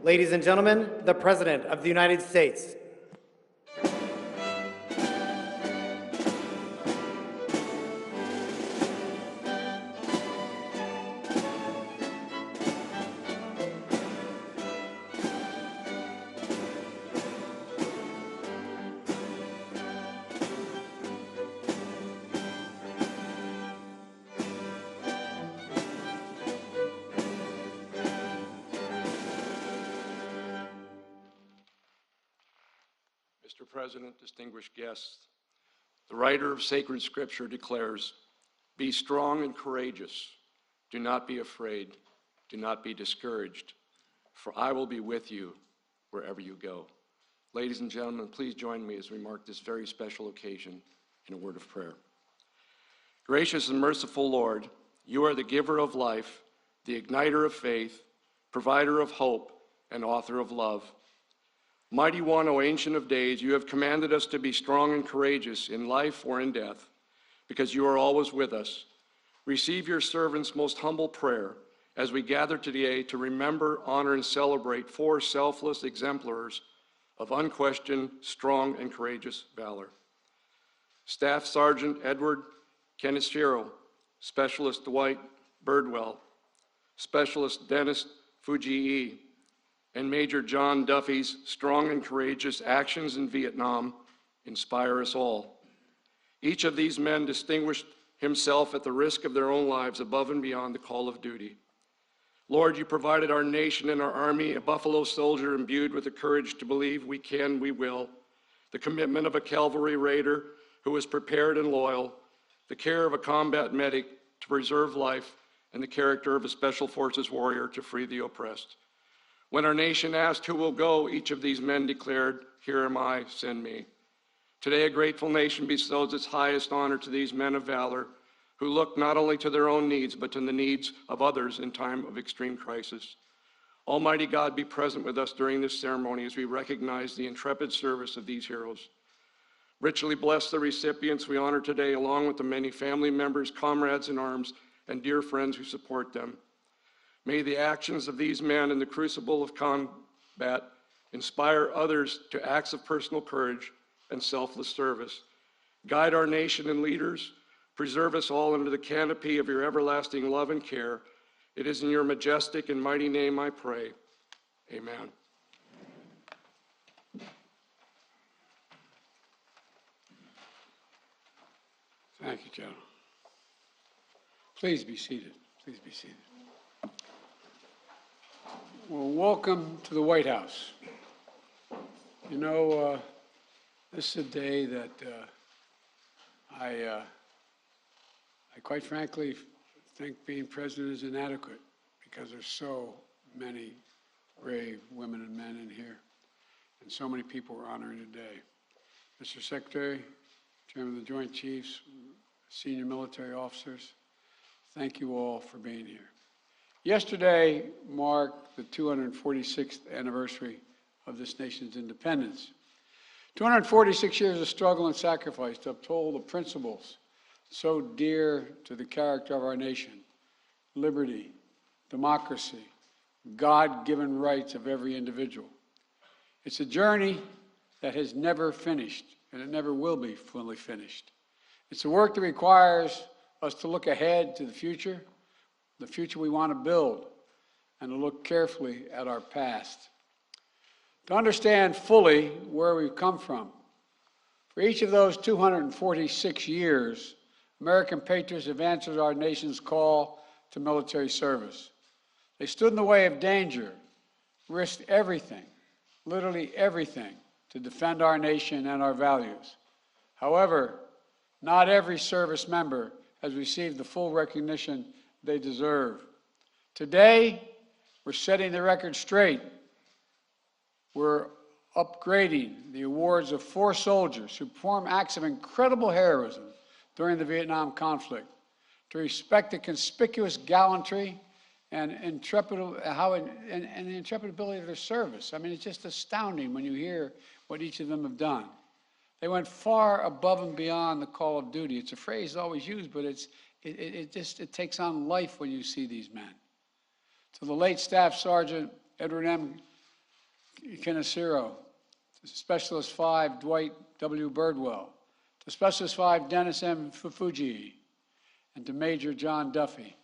Ladies and gentlemen, the President of the United States. Mr. President, distinguished guests, the writer of sacred scripture declares, "Be strong and courageous. Do not be afraid. Do not be discouraged, for I will be with you wherever you go." Ladies and gentlemen, please join me as we mark this very special occasion in a word of prayer. Gracious and merciful Lord, you are the giver of life, the igniter of faith, provider of hope, and author of love. Mighty One, O Ancient of Days, you have commanded us to be strong and courageous in life or in death, because you are always with us. Receive your servant's most humble prayer as we gather today to remember, honor, and celebrate four selfless exemplars of unquestioned, strong, and courageous valor. Staff Sergeant Edward Kaneshiro, Specialist Dwight Birdwell, Specialist Dennis Fujii, and Major John Duffy's strong and courageous actions in Vietnam inspire us all. Each of these men distinguished himself at the risk of their own lives above and beyond the call of duty. Lord, you provided our nation and our army a buffalo soldier imbued with the courage to believe we can, we will, the commitment of a cavalry raider who was prepared and loyal, the care of a combat medic to preserve life, and the character of a special forces warrior to free the oppressed. When our nation asked who will go, each of these men declared, "Here am I, send me." Today, a grateful nation bestows its highest honor to these men of valor who look not only to their own needs, but to the needs of others in time of extreme crisis. Almighty God, be present with us during this ceremony as we recognize the intrepid service of these heroes. Richly bless the recipients we honor today, along with the many family members, comrades in arms, and dear friends who support them. May the actions of these men in the crucible of combat inspire others to acts of personal courage and selfless service. Guide our nation and leaders. Preserve us all under the canopy of your everlasting love and care. It is in your majestic and mighty name I pray. Amen. Thank you, General. Please be seated. Please be seated. Well, welcome to the White House. You know, this is a day that I quite frankly think being president is inadequate because there's so many brave women and men in here, and so many people we're honoring today. Mr. Secretary, Chairman of the Joint Chiefs, senior military officers, thank you all for being here. Yesterday marked the 246th anniversary of this nation's independence. 246 years of struggle and sacrifice to uphold the principles so dear to the character of our nation: liberty, democracy, God-given rights of every individual. It's a journey that has never finished, and it never will be fully finished. It's a work that requires us to look ahead to the future we want to build, and to look carefully at our past, to understand fully where we've come from. For each of those 246 years, American patriots have answered our nation's call to military service. They stood in the way of danger, risked everything, literally everything, to defend our nation and our values. However, not every service member has received the full recognition they deserve. Today, we're setting the record straight. We're upgrading the awards of 4 soldiers who performed acts of incredible heroism during the Vietnam conflict, to respect the conspicuous gallantry and the intrepid ability of their service. I mean, it's just astounding when you hear what each of them have done. They went far above and beyond the call of duty. It's a phrase always used, but it takes on life when you see these men. To the late Staff Sergeant Edward M. Kaneshiro, to Specialist 5 Dwight W. Birdwell, to Specialist 5 Dennis M. Fujii, and to Major John Duffy.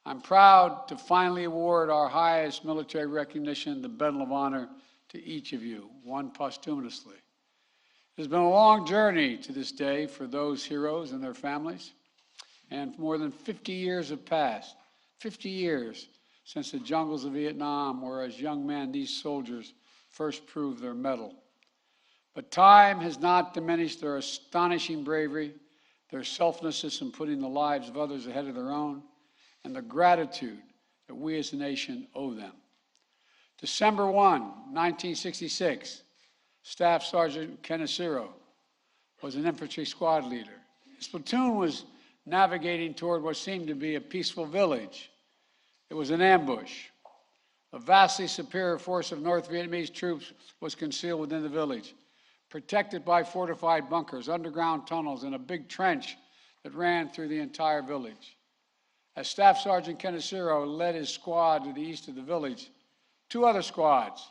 I'm proud to finally award our highest military recognition, the Medal of Honor, to each of you, one posthumously. It has been a long journey to this day for those heroes and their families, and more than 50 years have passed, 50 years since the jungles of Vietnam, where as young men these soldiers first proved their mettle. But time has not diminished their astonishing bravery, their selflessness in putting the lives of others ahead of their own, and the gratitude that we as a nation owe them. December 1, 1966, Staff Sergeant Kaneshiro was an infantry squad leader. His platoon was navigating toward what seemed to be a peaceful village. It was an ambush. A vastly superior force of North Vietnamese troops was concealed within the village, protected by fortified bunkers, underground tunnels, and a big trench that ran through the entire village. As Staff Sergeant Kaneshiro led his squad to the east of the village, two other squads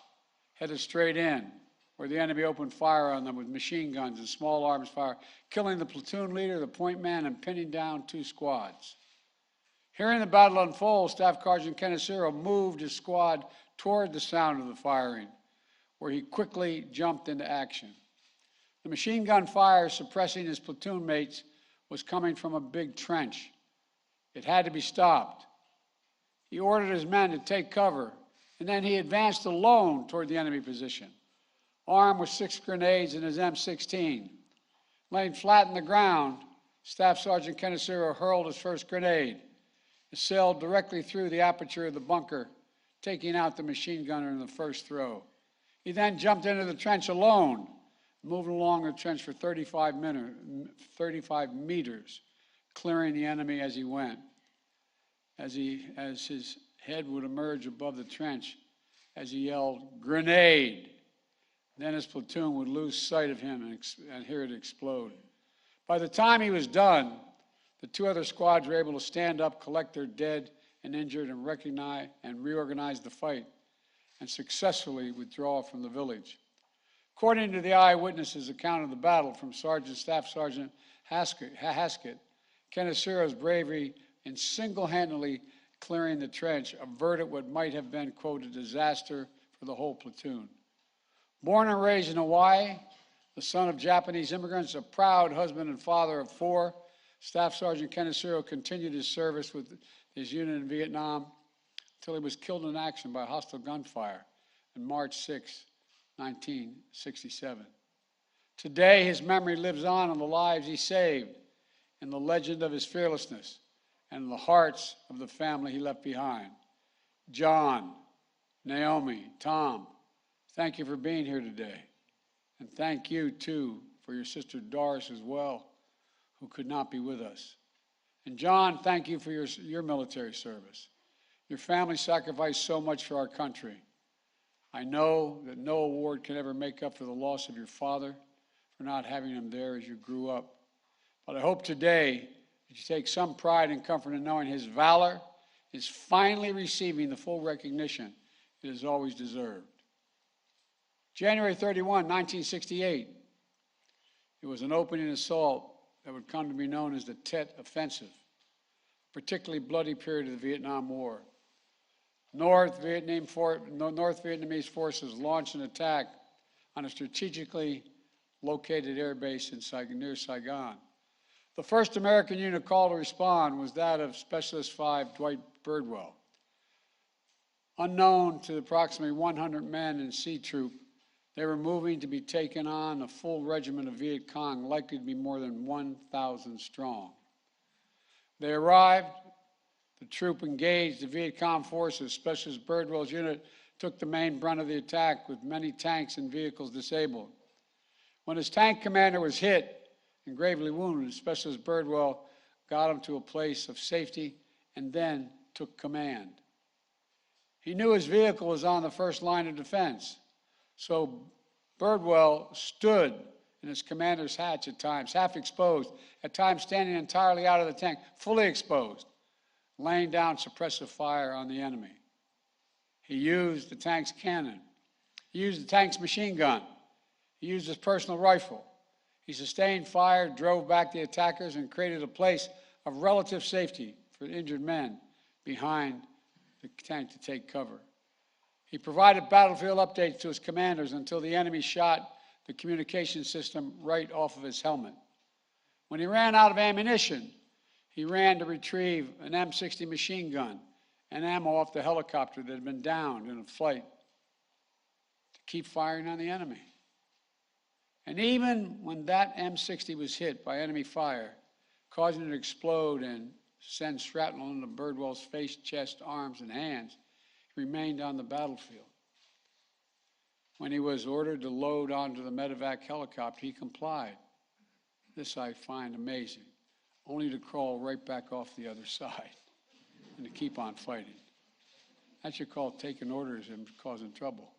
headed straight in, where the enemy opened fire on them with machine guns and small arms fire, killing the platoon leader, the point man, and pinning down two squads. Hearing the battle unfold, Staff Sergeant Kaneshiro moved his squad toward the sound of the firing, where he quickly jumped into action. The machine gun fire suppressing his platoon mates was coming from a big trench. It had to be stopped. He ordered his men to take cover, and then he advanced alone toward the enemy position, armed with 6 grenades and his M16. Laying flat on the ground, Staff Sergeant Kaneshiro hurled his first grenade. It sailed directly through the aperture of the bunker, taking out the machine gunner in the first throw. He then jumped into the trench alone, moving along the trench for 35 meters, clearing the enemy as he went. As his head would emerge above the trench, as he yelled, "Grenade!" Then his platoon would lose sight of him and hear it explode. By the time he was done, the two other squads were able to stand up, collect their dead and injured, and recognize and reorganize the fight, and successfully withdraw from the village. According to the eyewitnesses' account of the battle from Staff Sergeant Haskett, Kaneshiro's bravery in single-handedly clearing the trench averted what might have been, quote, a disaster for the whole platoon. Born and raised in Hawaii, the son of Japanese immigrants, a proud husband and father of 4, Staff Sergeant Kaneshiro continued his service with his unit in Vietnam until he was killed in action by hostile gunfire on March 6, 1967. Today, his memory lives on in the lives he saved, in the legend of his fearlessness, and in the hearts of the family he left behind. John, Naomi, Tom, thank you for being here today. And thank you, too, for your sister Doris as well, who could not be with us. And John, thank you for your military service. Your family sacrificed so much for our country. I know that no award can ever make up for the loss of your father, for not having him there as you grew up. But I hope today that you take some pride and comfort in knowing his valor is finally receiving the full recognition it has always deserved. January 31, 1968, it was an opening assault that would come to be known as the Tet Offensive, a particularly bloody period of the Vietnam War. North Vietnamese forces launched an attack on a strategically located air base near Saigon. The first American unit called to respond was that of Specialist 5 Dwight Birdwell. Unknown to approximately 100 men in C Troop, they were moving to be taken on a full regiment of Viet Cong, likely to be more than 1,000 strong. They arrived. The troop engaged the Viet Cong forces. Specialist Birdwell's unit took the main brunt of the attack, with many tanks and vehicles disabled. When his tank commander was hit and gravely wounded, Specialist Birdwell got him to a place of safety and then took command. He knew his vehicle was on the first line of defense, so Birdwell stood in his commander's hatch at times, half exposed, at times standing entirely out of the tank, fully exposed, laying down suppressive fire on the enemy. He used the tank's cannon He used the tank's machine gun. He used his personal rifle. He sustained fire, drove back the attackers, and created a place of relative safety for injured men behind the tank to take cover. He provided battlefield updates to his commanders until the enemy shot the communication system right off of his helmet. When he ran out of ammunition, he ran to retrieve an M60 machine gun and ammo off the helicopter that had been downed in a flight to keep firing on the enemy. And even when that M60 was hit by enemy fire, causing it to explode and send shrapnel into Birdwell's face, chest, arms, and hands, he remained on the battlefield. When he was ordered to load onto the medevac helicopter, he complied. This I find amazing, only to crawl right back off the other side and to keep on fighting. That's what you call taking orders and causing trouble.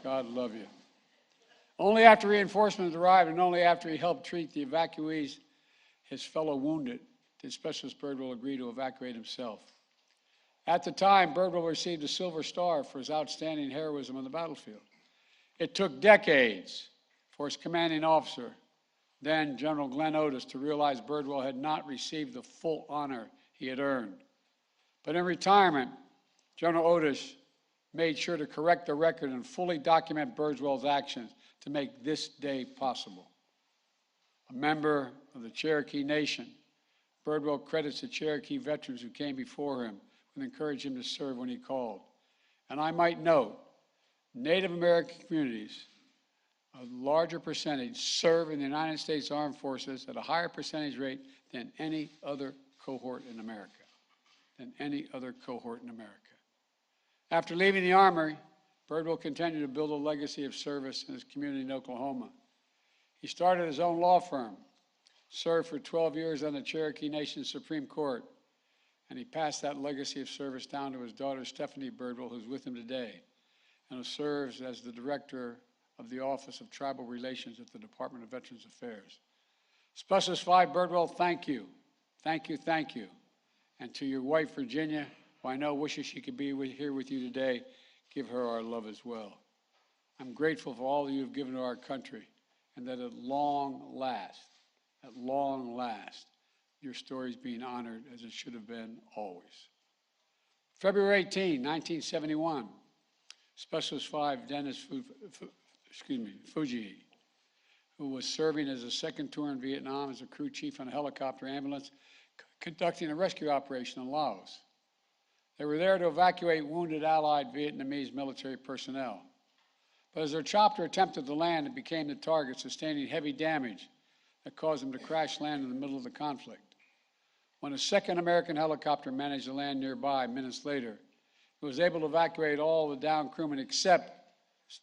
God love you. Only after reinforcements arrived and only after he helped treat the evacuees, his fellow wounded, did Specialist Birdwell agree to evacuate himself. At the time, Birdwell received a Silver Star for his outstanding heroism on the battlefield. It took decades for his commanding officer, then General Glenn Otis, to realize Birdwell had not received the full honor he had earned. But in retirement, General Otis made sure to correct the record and fully document Birdwell's actions to make this day possible. A member of the Cherokee Nation, Birdwell credits the Cherokee veterans who came before him and encouraged him to serve when he called. And I might note, Native American communities, a larger percentage, serve in the United States Armed Forces at a higher percentage rate than any other cohort in America. After leaving the Army, Birdwell continued to build a legacy of service in his community in Oklahoma. He started his own law firm, served for 12 years on the Cherokee Nation Supreme Court, and he passed that legacy of service down to his daughter, Stephanie Birdwell, who's with him today, and who serves as the director of the Office of Tribal Relations at the Department of Veterans Affairs. Specialist 5 Birdwell, thank you. Thank you, thank you. And to your wife, Virginia, who I know wishes she could be here with you today, give her our love as well. I'm grateful for all that you've given to our country, and that at long last, your story is being honored as it should have been always. February 18, 1971, Specialist 5 Dennis Fujii, who was serving as a second tour in Vietnam as a crew chief on a helicopter ambulance, conducting a rescue operation in Laos. They were there to evacuate wounded Allied Vietnamese military personnel. But as their chopper attempted to land, it became the target, sustaining heavy damage that caused them to crash land in the middle of the conflict. When a second American helicopter managed to land nearby minutes later, it was able to evacuate all the downed crewmen except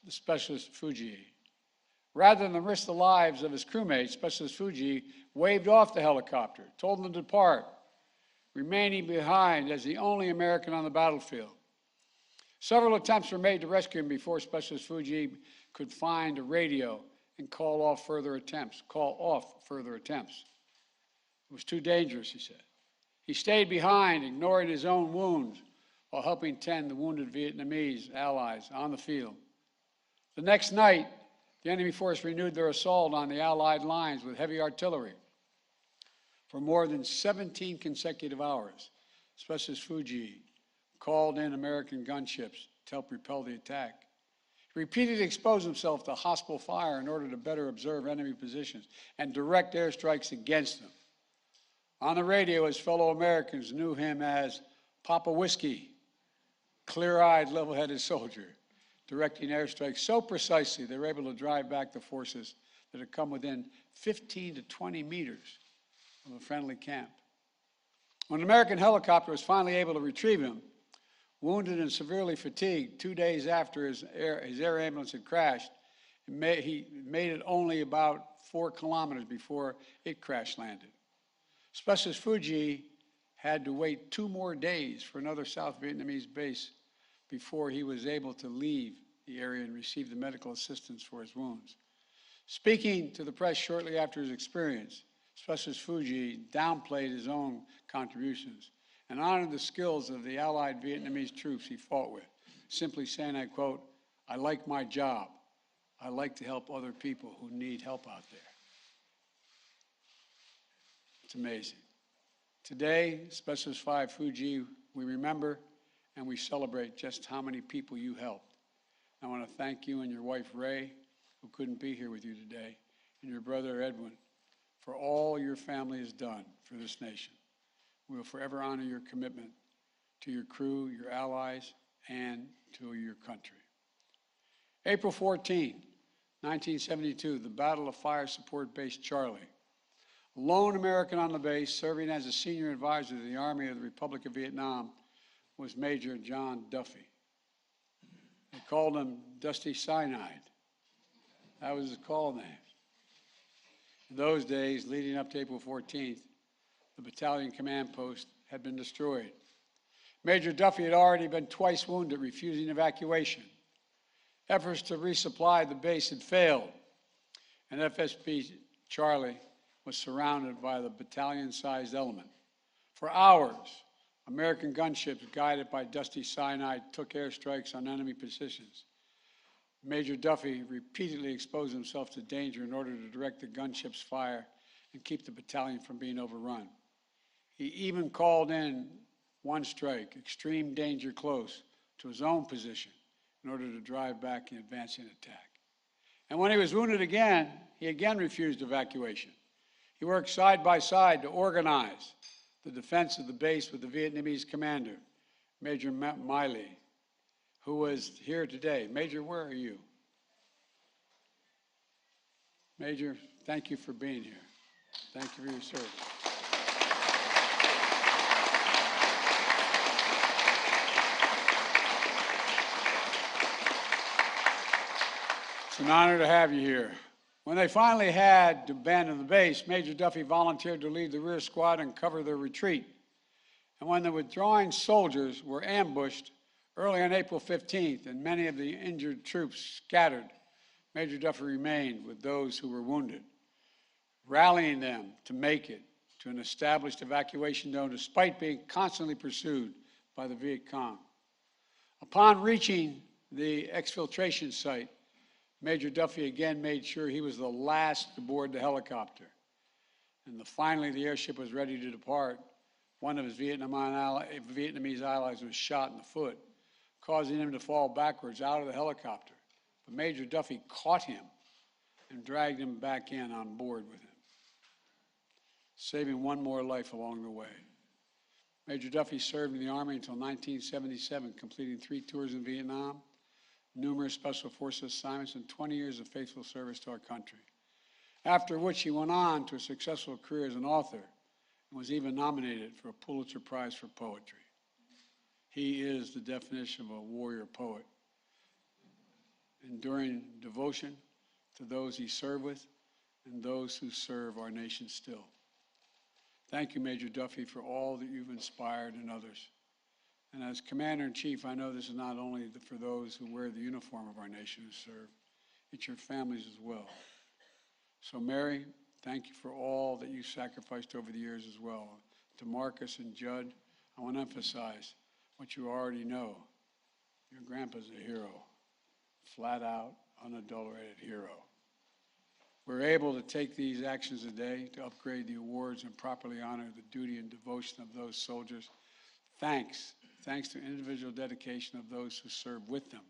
the Specialist Fujii. Rather than risk the lives of his crewmates, Specialist Fujii waved off the helicopter, told them to depart, remaining behind as the only American on the battlefield. Several attempts were made to rescue him before Specialist Fujii could find a radio and call off further attempts. It was too dangerous, he said. He stayed behind, ignoring his own wounds, while helping tend the wounded Vietnamese allies on the field. The next night, the enemy force renewed their assault on the Allied lines with heavy artillery. For more than 17 consecutive hours, Specialist Fujii called in American gunships to help repel the attack. He repeatedly exposed himself to hostile fire in order to better observe enemy positions and direct airstrikes against them. On the radio, his fellow Americans knew him as Papa Whiskey, clear-eyed, level-headed soldier, directing airstrikes so precisely they were able to drive back the forces that had come within 15 to 20 meters of a friendly camp. When an American helicopter was finally able to retrieve him, wounded and severely fatigued, 2 days after his air ambulance had crashed, he made it only about 4 kilometers before it crash landed. Specialist Fujii had to wait 2 more days for another South Vietnamese base before he was able to leave the area and receive the medical assistance for his wounds. Speaking to the press shortly after his experience, Specialist Fujii downplayed his own contributions and honored the skills of the Allied Vietnamese troops he fought with, simply saying, I quote, I like my job. I like to help other people who need help out there. It's amazing. Today, Specialist 5 Fujii, we remember and we celebrate just how many people you helped. I want to thank you and your wife, Ray, who couldn't be here with you today, and your brother, Edwin, for all your family has done for this nation. We will forever honor your commitment to your crew, your allies, and to your country. April 14, 1972, the Battle of Fire Support Base Charlie. A lone American on the base, serving as a senior advisor to the Army of the Republic of Vietnam, was Major John Duffy. They called him Dusty Cyanide. That was his call name. In those days, leading up to April 14th, the battalion command post had been destroyed. Major Duffy had already been twice wounded, refusing evacuation. Efforts to resupply the base had failed, and FSB Charlie was surrounded by the battalion-sized element. For hours, American gunships guided by Dusty Cyanide took airstrikes on enemy positions. Major Duffy repeatedly exposed himself to danger in order to direct the gunship's fire and keep the battalion from being overrun. He even called in one strike, extreme danger close, to his own position in order to drive back the advancing attack. And when he was wounded again, he again refused evacuation. He worked side by side to organize the defense of the base with the Vietnamese commander, Major Miley, who was here today. Major, where are you? Major, thank you for being here. Thank you for your service. It's an honor to have you here. When they finally had to abandon the base, Major Duffy volunteered to lead the rear squad and cover their retreat. And when the withdrawing soldiers were ambushed early on April 15th and many of the injured troops scattered, Major Duffy remained with those who were wounded, rallying them to make it to an established evacuation zone despite being constantly pursued by the Viet Cong. Upon reaching the exfiltration site, Major Duffy again made sure he was the last to board the helicopter. And finally, the airship was ready to depart. One of his Vietnamese allies was shot in the foot, causing him to fall backwards out of the helicopter. But Major Duffy caught him and dragged him back in on board with him, saving one more life along the way. Major Duffy served in the Army until 1977, completing 3 tours in Vietnam, numerous Special Forces assignments, and 20 years of faithful service to our country. After which he went on to a successful career as an author and was even nominated for a Pulitzer Prize for Poetry. He is the definition of a warrior poet, enduring devotion to those he served with and those who serve our nation still. Thank you, Major Duffy, for all that you've inspired in others. And as Commander-in-Chief, I know this is not only for those who wear the uniform of our nation who serve, it's your families as well. So Mary, thank you for all that you sacrificed over the years as well. To Marcus and Judd, I want to emphasize what you already know. Your grandpa's a hero, flat out, unadulterated hero. We're able to take these actions today to upgrade the awards and properly honor the duty and devotion of those soldiers. Thanks to individual dedication of those who serve with them.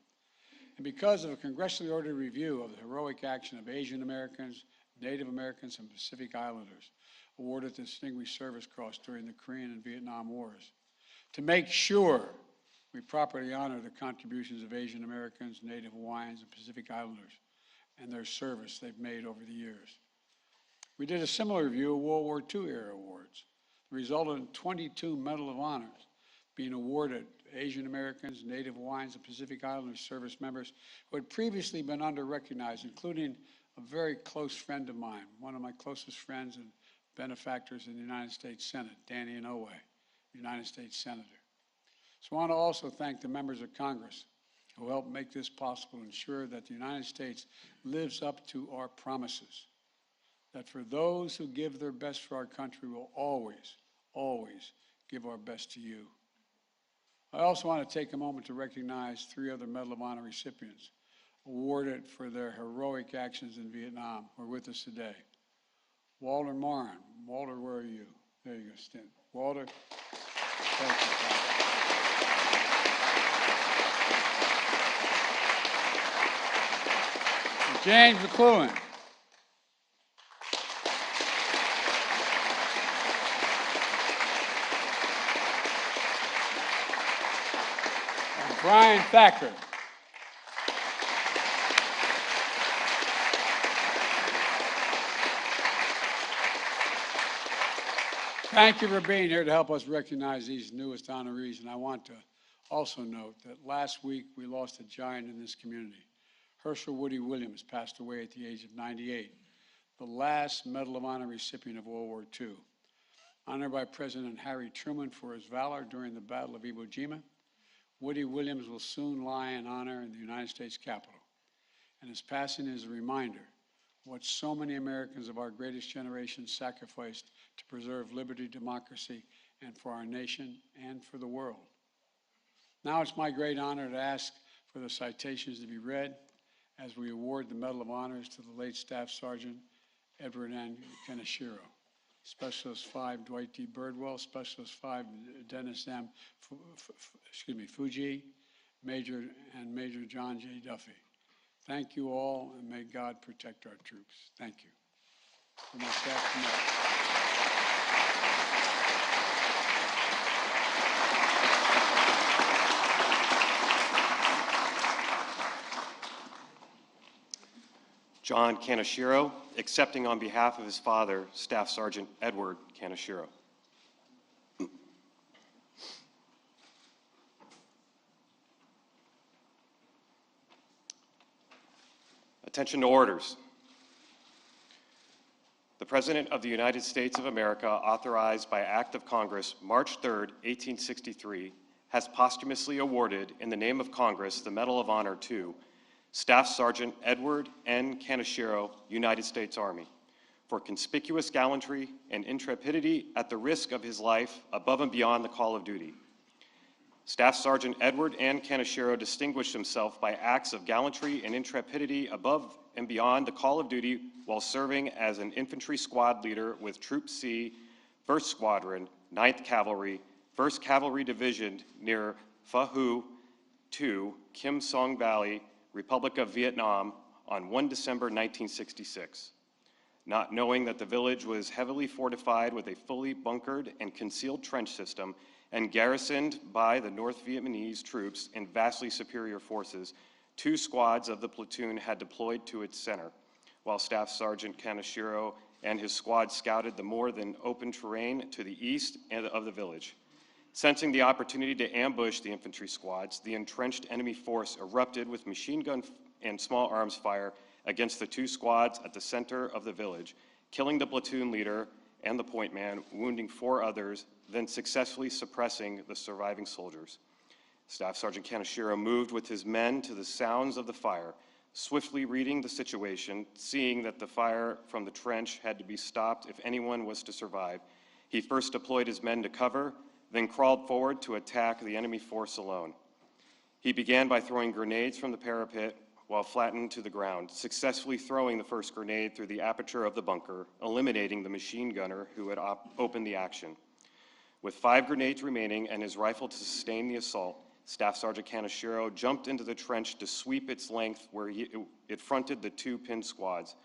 And because of a congressionally ordered review of the heroic action of Asian Americans, Native Americans, and Pacific Islanders, awarded the Distinguished Service Cross during the Korean and Vietnam Wars, to make sure we properly honor the contributions of Asian Americans, Native Hawaiians, and Pacific Islanders, and their service they've made over the years. We did a similar review of World War II era awards. It resulted in 22 Medal of Honors being awarded to Asian Americans, Native Hawaiians, and Pacific Islander service members who had previously been under-recognized, including a very close friend of mine, one of my closest friends and benefactors in the United States Senate, Danny Inouye, United States Senator. So I want to also thank the members of Congress who helped make this possible and ensure that the United States lives up to our promises, that for those who give their best for our country, we'll always, always give our best to you. I also want to take a moment to recognize 3 other Medal of Honor recipients awarded for their heroic actions in Vietnam, who are with us today. Walter Morin. Walter, where are you? There you go, stand. Walter, thank you, Father. James McLuhan. And Brian Thacker. Thank you for being here to help us recognize these newest honorees. And I want to also note that last week we lost a giant in this community. Herschel Woody Williams passed away at the age of 98, the last Medal of Honor recipient of World War II. Honored by President Harry Truman for his valor during the Battle of Iwo Jima, Woody Williams will soon lie in honor in the United States Capitol. And his passing is a reminder what so many Americans of our greatest generation sacrificed to preserve liberty, democracy, and for our nation and for the world. Now it's my great honor to ask for the citations to be read as we award the Medal of Honors to the late Staff Sergeant Edward N. Kaneshiro, Specialist 5 Dwight D. Birdwell, Specialist 5 Dennis M. Fujii, Major John J. Duffy. Thank you all, and may God protect our troops. Thank you. For my staff John Kaneshiro, accepting on behalf of his father, Staff Sergeant Edward Kaneshiro. Attention to orders. The President of the United States of America, authorized by Act of Congress, March 3, 1863, has posthumously awarded, in the name of Congress, the Medal of Honor to Staff Sergeant Edward N. Kaneshiro, United States Army, for conspicuous gallantry and intrepidity at the risk of his life above and beyond the call of duty. Staff Sergeant Edward N. Kaneshiro distinguished himself by acts of gallantry and intrepidity above and beyond the call of duty while serving as an infantry squad leader with Troop C, 1st Squadron, 9th Cavalry, 1st Cavalry Division near Pha Hu 2, Kim Song Valley, Republic of Vietnam, on 1 December 1966. Not knowing that the village was heavily fortified with a fully bunkered and concealed trench system and garrisoned by the North Vietnamese troops in vastly superior forces, 2 squads of the platoon had deployed to its center, while Staff Sergeant Kaneshiro and his squad scouted the more than open terrain to the east of the village. Sensing the opportunity to ambush the infantry squads, the entrenched enemy force erupted with machine gun and small arms fire against the 2 squads at the center of the village, killing the platoon leader and the point man, wounding 4 others, then successfully suppressing the surviving soldiers. Staff Sergeant Kaneshiro moved with his men to the sounds of the fire, swiftly reading the situation, seeing that the fire from the trench had to be stopped if anyone was to survive. He first deployed his men to cover, then crawled forward to attack the enemy force alone. He began by throwing grenades from the parapet while flattened to the ground, successfully throwing the first grenade through the aperture of the bunker, eliminating the machine gunner who had opened the action. With 5 grenades remaining and his rifle to sustain the assault, Staff Sergeant Kaneshiro jumped into the trench to sweep its length where it fronted the 2 pinned squads.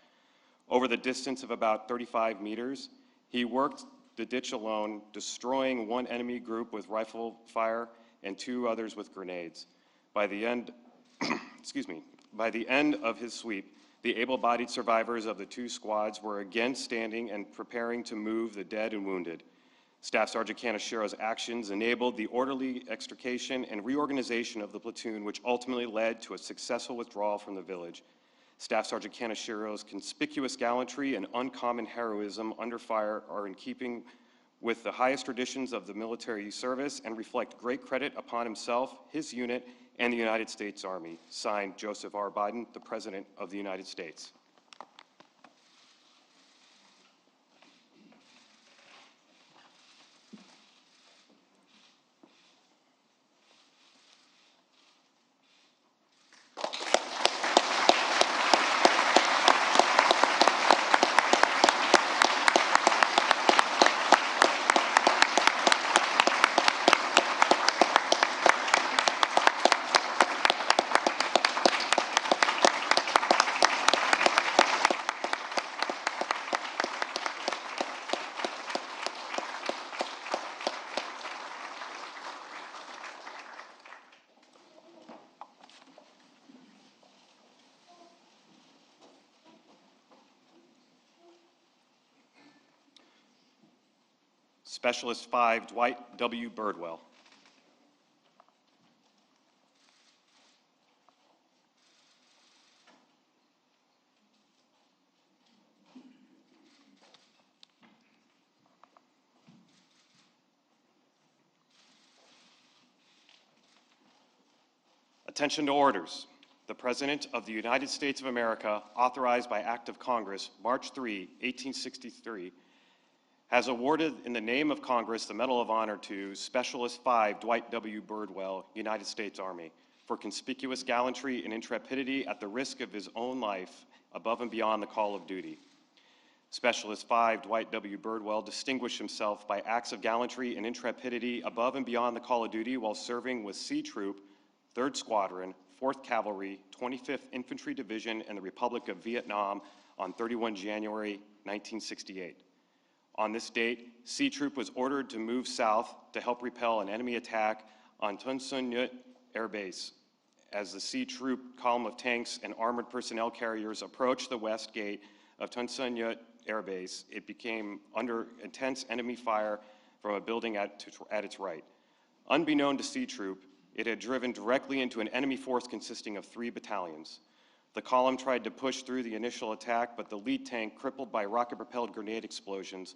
Over the distance of about 35 meters, he worked the ditch alone, destroying 1 enemy group with rifle fire and 2 others with grenades. By the end, by the end of his sweep, the able-bodied survivors of the 2 squads were again standing and preparing to move the dead and wounded. Staff Sergeant Kaneshiro's actions enabled the orderly extrication and reorganization of the platoon, which ultimately led to a successful withdrawal from the village. Staff Sergeant Kaneshiro's conspicuous gallantry and uncommon heroism under fire are in keeping with the highest traditions of the military service and reflect great credit upon himself, his unit, and the United States Army. Signed, Joseph R. Biden, the President of the United States. Specialist 5, Dwight W. Birdwell. Attention to orders. The President of the United States of America, authorized by Act of Congress, March 3, 1863, has awarded in the name of Congress the Medal of Honor to Specialist 5 Dwight W. Birdwell, United States Army, for conspicuous gallantry and intrepidity at the risk of his own life above and beyond the call of duty. Specialist 5 Dwight W. Birdwell distinguished himself by acts of gallantry and intrepidity above and beyond the call of duty while serving with C Troop, 3rd Squadron, 4th Cavalry, 25th Infantry Division in the Republic of Vietnam on 31 January 1968. On this date, C Troop was ordered to move south to help repel an enemy attack on Ton Son Nhut Air Base. As the C Troop column of tanks and armored personnel carriers approached the west gate of Ton Son Nhut Air Base, it became under intense enemy fire from a building at its right. Unbeknown to C Troop, it had driven directly into an enemy force consisting of 3 battalions. The column tried to push through the initial attack, but the lead tank, crippled by rocket-propelled grenade explosions,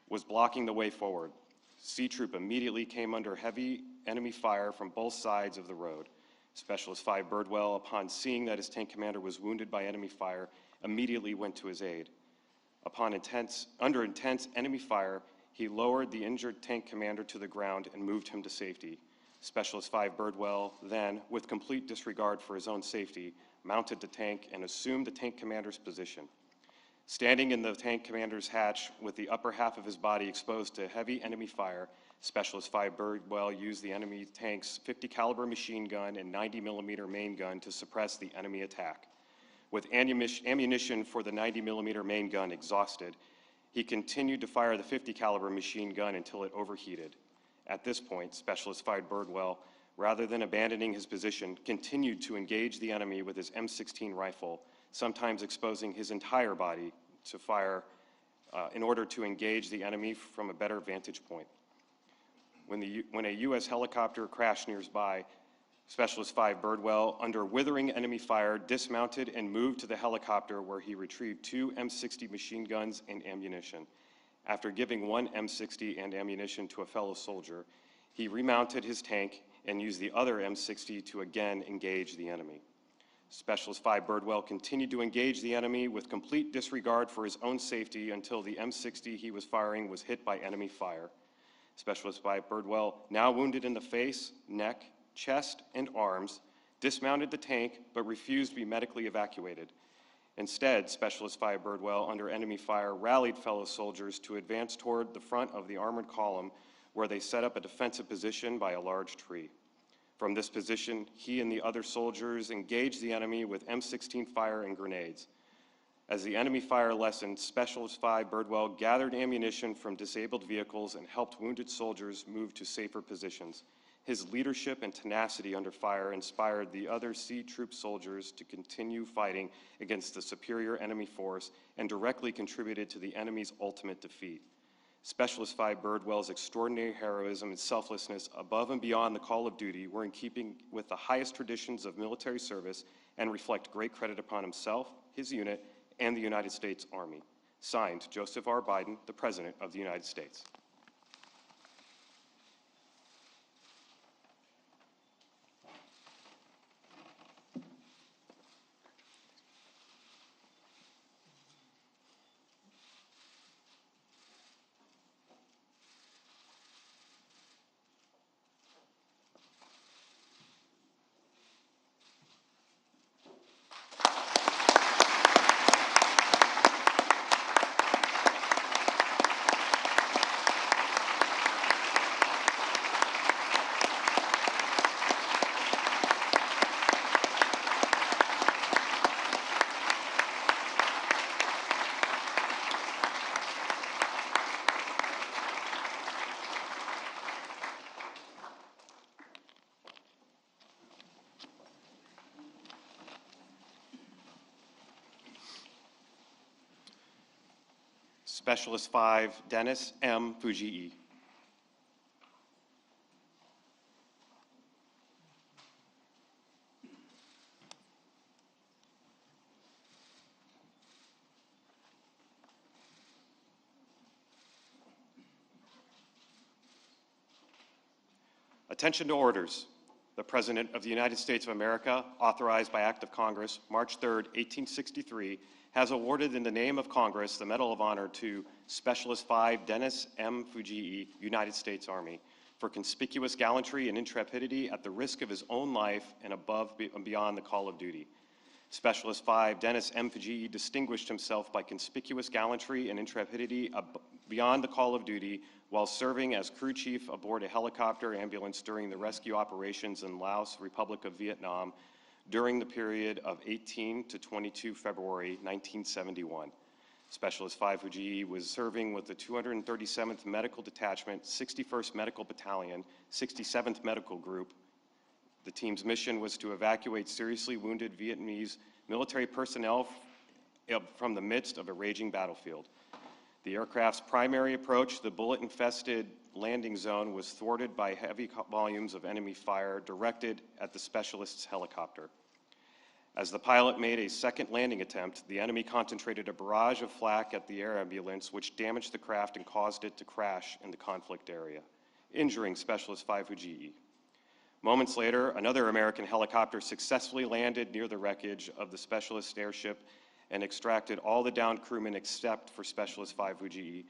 was blocking the way forward. C Troop immediately came under heavy enemy fire from both sides of the road. Specialist 5 Birdwell, upon seeing that his tank commander was wounded by enemy fire, immediately went to his aid. Under intense enemy fire, he lowered the injured tank commander to the ground and moved him to safety. Specialist 5 Birdwell then, with complete disregard for his own safety, mounted the tank and assumed the tank commander's position. Standing in the tank commander's hatch with the upper half of his body exposed to heavy enemy fire, Specialist 5 Birdwell used the enemy tank's 50 caliber machine gun and 90 millimeter main gun to suppress the enemy attack. With ammunition for the 90 millimeter main gun exhausted, he continued to fire the 50 caliber machine gun until it overheated. At this point, Specialist 5 Birdwell, rather than abandoning his position, continued to engage the enemy with his M16 rifle, sometimes exposing his entire body to fire in order to engage the enemy from a better vantage point. When a U.S. helicopter crashed nearby, Specialist 5 Birdwell, under withering enemy fire, dismounted and moved to the helicopter where he retrieved 2 M60 machine guns and ammunition. After giving 1 M60 and ammunition to a fellow soldier, he remounted his tank and used the other M60 to again engage the enemy. Specialist 5 Birdwell continued to engage the enemy with complete disregard for his own safety until the M60 he was firing was hit by enemy fire. Specialist 5 Birdwell, now wounded in the face, neck, chest, and arms, dismounted the tank but refused to be medically evacuated. Instead, Specialist 5 Birdwell, under enemy fire, rallied fellow soldiers to advance toward the front of the armored column where they set up a defensive position by a large tree. From this position, he and the other soldiers engaged the enemy with M16 fire and grenades. As the enemy fire lessened, Specialist 5 Birdwell gathered ammunition from disabled vehicles and helped wounded soldiers move to safer positions. His leadership and tenacity under fire inspired the other C Troop soldiers to continue fighting against the superior enemy force and directly contributed to the enemy's ultimate defeat. Specialist 5 Birdwell's extraordinary heroism and selflessness above and beyond the call of duty were in keeping with the highest traditions of military service and reflect great credit upon himself, his unit, and the United States Army. Signed, Joseph R. Biden, the President of the United States. Specialist 5 Dennis M. Fujii. Attention to orders. The President of the United States of America, authorized by Act of Congress, March 3, 1863, has awarded in the name of Congress the Medal of Honor to Specialist 5 Dennis M. Fujii, United States Army, for conspicuous gallantry and intrepidity at the risk of his own life and above and beyond the call of duty. Specialist 5 Dennis M. Fujii distinguished himself by conspicuous gallantry and intrepidity beyond the call of duty while serving as crew chief aboard a helicopter ambulance during the rescue operations in Laos, Republic of Vietnam, during the period of 18 to 22 February 1971. Specialist 5 Fujii was serving with the 237th Medical Detachment, 61st Medical Battalion, 67th Medical Group. The team's mission was to evacuate seriously wounded Vietnamese military personnel from the midst of a raging battlefield. The aircraft's primary approach to the bullet-infested landing zone was thwarted by heavy volumes of enemy fire directed at the specialist's helicopter. As the pilot made a second landing attempt, the enemy concentrated a barrage of flak at the air ambulance, which damaged the craft and caused it to crash in the conflict area, injuring Specialist 5 Fujii. Moments later, another American helicopter successfully landed near the wreckage of the specialist airship and extracted all the downed crewmen except for Specialist 5 Fujii,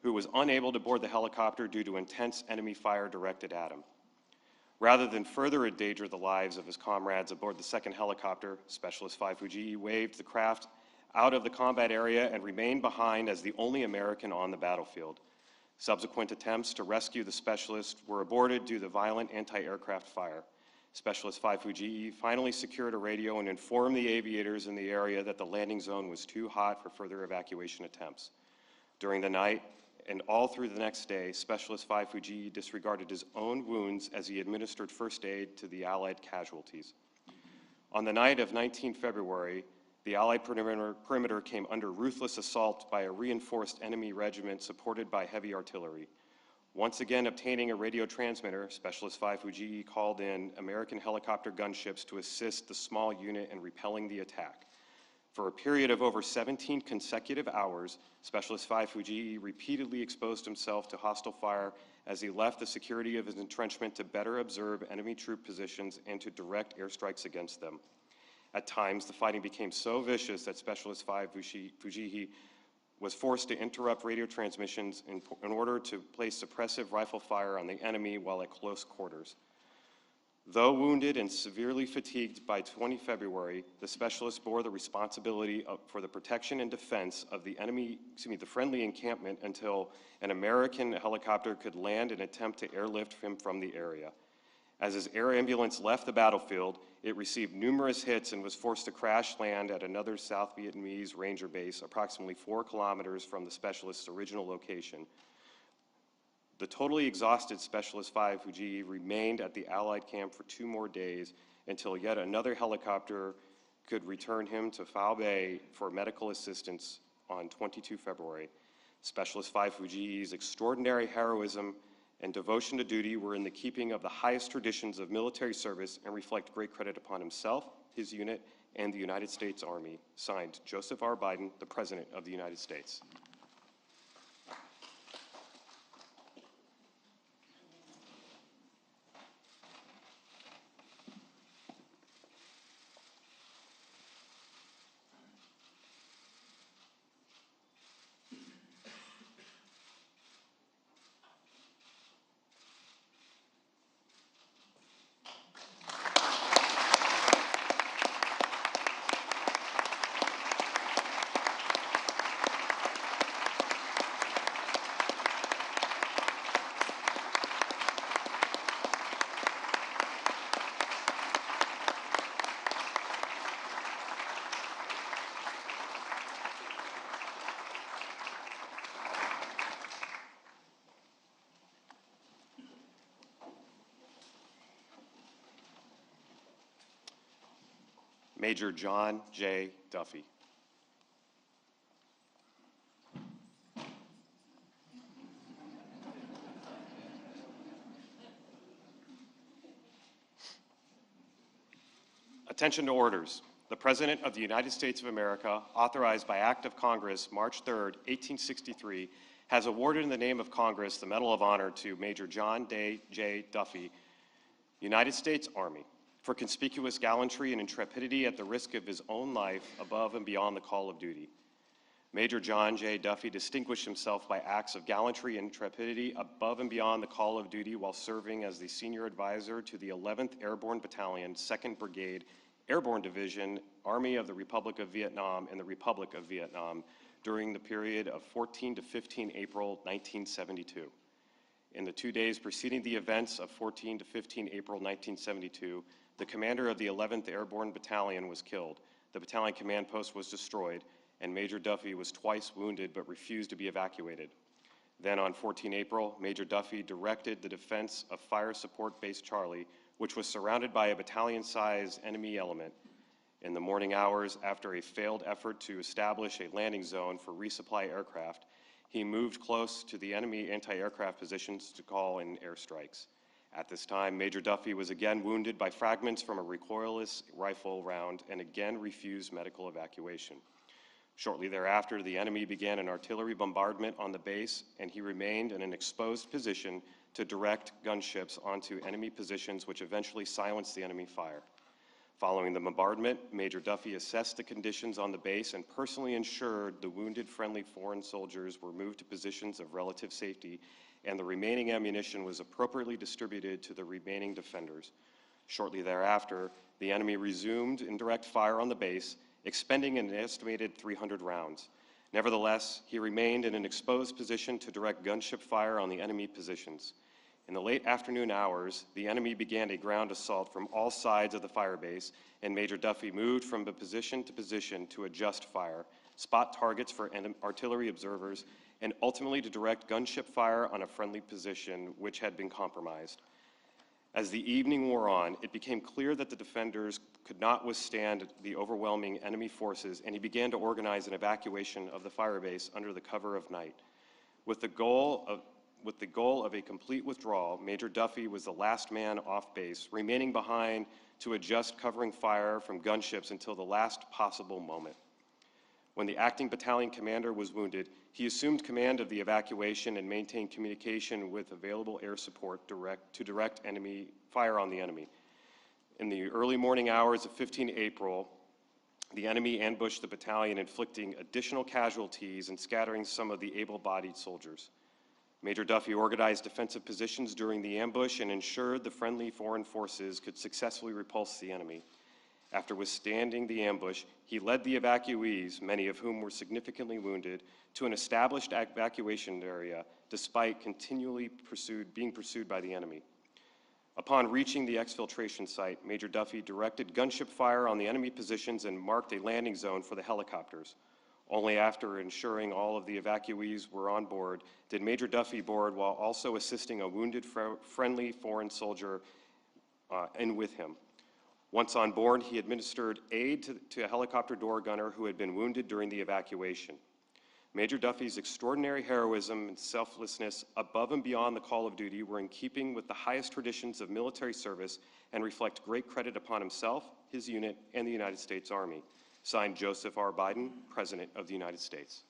who was unable to board the helicopter due to intense enemy fire directed at him. Rather than further endanger the lives of his comrades aboard the second helicopter, Specialist 5 Fujii waved the craft out of the combat area and remained behind as the only American on the battlefield. Subsequent attempts to rescue the specialist were aborted due to violent anti-aircraft fire. Specialist 5 Fujii finally secured a radio and informed the aviators in the area that the landing zone was too hot for further evacuation attempts. During the night and all through the next day, Specialist 5 Fujii disregarded his own wounds as he administered first aid to the Allied casualties. On the night of 19 February, the Allied perimeter came under ruthless assault by a reinforced enemy regiment supported by heavy artillery. Once again obtaining a radio transmitter, Specialist 5 Fujii called in American helicopter gunships to assist the small unit in repelling the attack. For a period of over 17 consecutive hours, Specialist 5 Fujii repeatedly exposed himself to hostile fire as he left the security of his entrenchment to better observe enemy troop positions and to direct airstrikes against them. At times, the fighting became so vicious that Specialist 5 Fujii was forced to interrupt radio transmissions in order to place suppressive rifle fire on the enemy while at close quarters. Though wounded and severely fatigued by 20 February, the specialist bore the responsibility for the protection and defense of the friendly encampment until an American helicopter could land and attempt to airlift him from the area. As his air ambulance left the battlefield, it received numerous hits and was forced to crash land at another South Vietnamese Ranger base approximately 4 kilometers from the specialist's original location. The totally exhausted Specialist 5 Fujii remained at the Allied camp for 2 more days until yet another helicopter could return him to Phao Bay for medical assistance on 22 February. Specialist 5 Fujii's extraordinary heroism and devotion to duty were in the keeping of the highest traditions of military service and reflect great credit upon himself, his unit, and the United States Army. Signed, Joseph R. Biden, the President of the United States. Major John J. Duffy. Attention to orders. The President of the United States of America, authorized by Act of Congress, March 3, 1863, has awarded in the name of Congress the Medal of Honor to Major John J. Duffy United States Army, for conspicuous gallantry and intrepidity at the risk of his own life above and beyond the call of duty. Major John J. Duffy distinguished himself by acts of gallantry and intrepidity above and beyond the call of duty while serving as the senior advisor to the 11th Airborne Battalion, 2nd Brigade, Airborne Division, Army of the Republic of Vietnam and the Republic of Vietnam during the period of 14 to 15 April 1972. In the 2 days preceding the events of 14 to 15 April 1972, the commander of the 11th Airborne Battalion was killed, the battalion command post was destroyed, and Major Duffy was twice wounded but refused to be evacuated. Then on 14 April, Major Duffy directed the defense of Fire Support Base Charlie, which was surrounded by a battalion-sized enemy element. In the morning hours, after a failed effort to establish a landing zone for resupply aircraft, he moved close to the enemy anti-aircraft positions to call in airstrikes. At this time, Major Duffy was again wounded by fragments from a recoilless rifle round and again refused medical evacuation. Shortly thereafter, the enemy began an artillery bombardment on the base, and he remained in an exposed position to direct gunships onto enemy positions, which eventually silenced the enemy fire. Following the bombardment, Major Duffy assessed the conditions on the base and personally ensured the wounded friendly foreign soldiers were moved to positions of relative safety, and the remaining ammunition was appropriately distributed to the remaining defenders. Shortly thereafter, the enemy resumed indirect fire on the base, expending an estimated 300 rounds. Nevertheless, he remained in an exposed position to direct gunship fire on the enemy positions. In the late afternoon hours, the enemy began a ground assault from all sides of the fire base, and Major Duffy moved from position to adjust fire, spot targets for artillery observers, and ultimately to direct gunship fire on a friendly position which had been compromised. As the evening wore on, it became clear that the defenders could not withstand the overwhelming enemy forces, and he began to organize an evacuation of the fire base under the cover of night. With the goal of a complete withdrawal, Major Duffy was the last man off base, remaining behind to adjust covering fire from gunships until the last possible moment. When the acting battalion commander was wounded, he assumed command of the evacuation and maintained communication with available air support to direct enemy fire on the enemy. In the early morning hours of 15 April, the enemy ambushed the battalion, inflicting additional casualties and scattering some of the able-bodied soldiers. Major Duffy organized defensive positions during the ambush and ensured the friendly foreign forces could successfully repulse the enemy. After withstanding the ambush, he led the evacuees, many of whom were significantly wounded, to an established evacuation area, despite continually being pursued by the enemy. Upon reaching the exfiltration site, Major Duffy directed gunship fire on the enemy positions and marked a landing zone for the helicopters. Only after ensuring all of the evacuees were on board did Major Duffy board while also assisting a wounded friendly foreign soldier in with him. Once on board, he administered aid to a helicopter door gunner who had been wounded during the evacuation. Major Duffy's extraordinary heroism and selflessness above and beyond the call of duty were in keeping with the highest traditions of military service and reflect great credit upon himself, his unit, and the United States Army. Signed, Joseph R. Biden, President of the United States.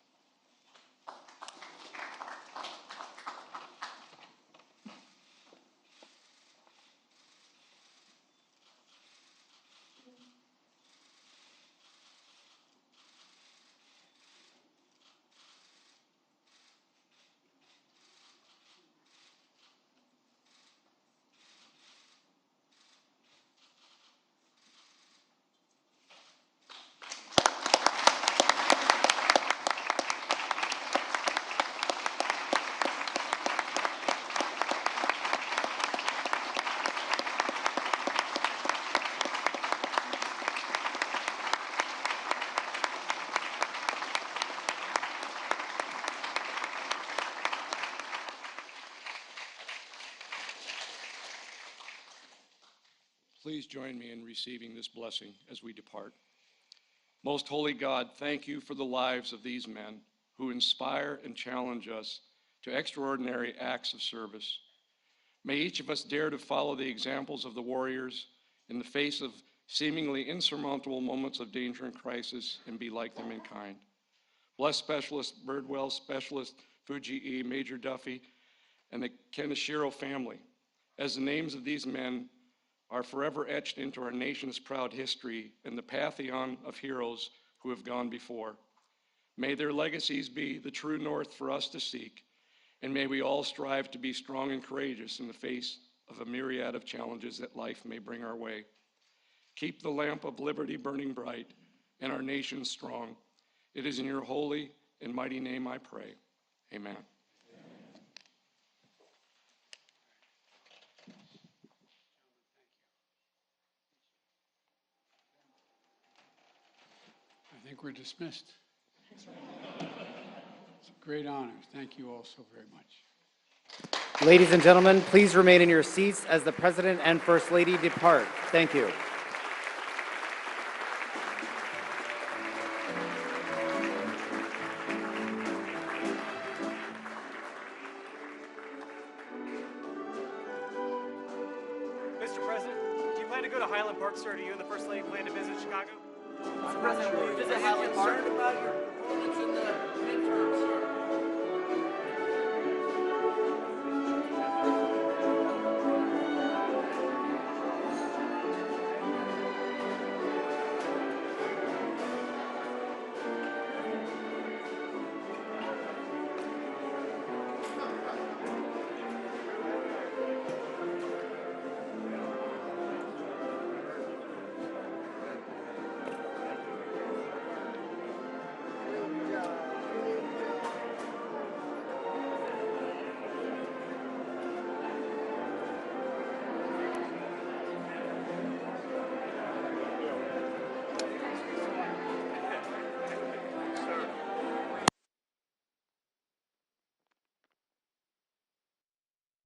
Please join me in receiving this blessing as we depart. Most holy God, thank you for the lives of these men who inspire and challenge us to extraordinary acts of service. May each of us dare to follow the examples of the warriors in the face of seemingly insurmountable moments of danger and crisis and be like them in kind. Bless Specialist Birdwell, Specialist Fujii, Major Duffy, and the Kaneshiro family, as the names of these men are forever etched into our nation's proud history and the pantheon of heroes who have gone before. May their legacies be the true north for us to seek, and may we all strive to be strong and courageous in the face of a myriad of challenges that life may bring our way. Keep the lamp of liberty burning bright and our nation strong. It is in your holy and mighty name I pray. Amen. I think we're dismissed. It's a great honor. Thank you all so very much. Ladies and gentlemen, please remain in your seats as the President and First Lady depart. Thank you. Mr. President, do you plan to go to Highland Park, sir? Do you and the First Lady plan to visit Chicago? Mr. President, will you visit Highland Park? Are you concerned about your performance in the midterms?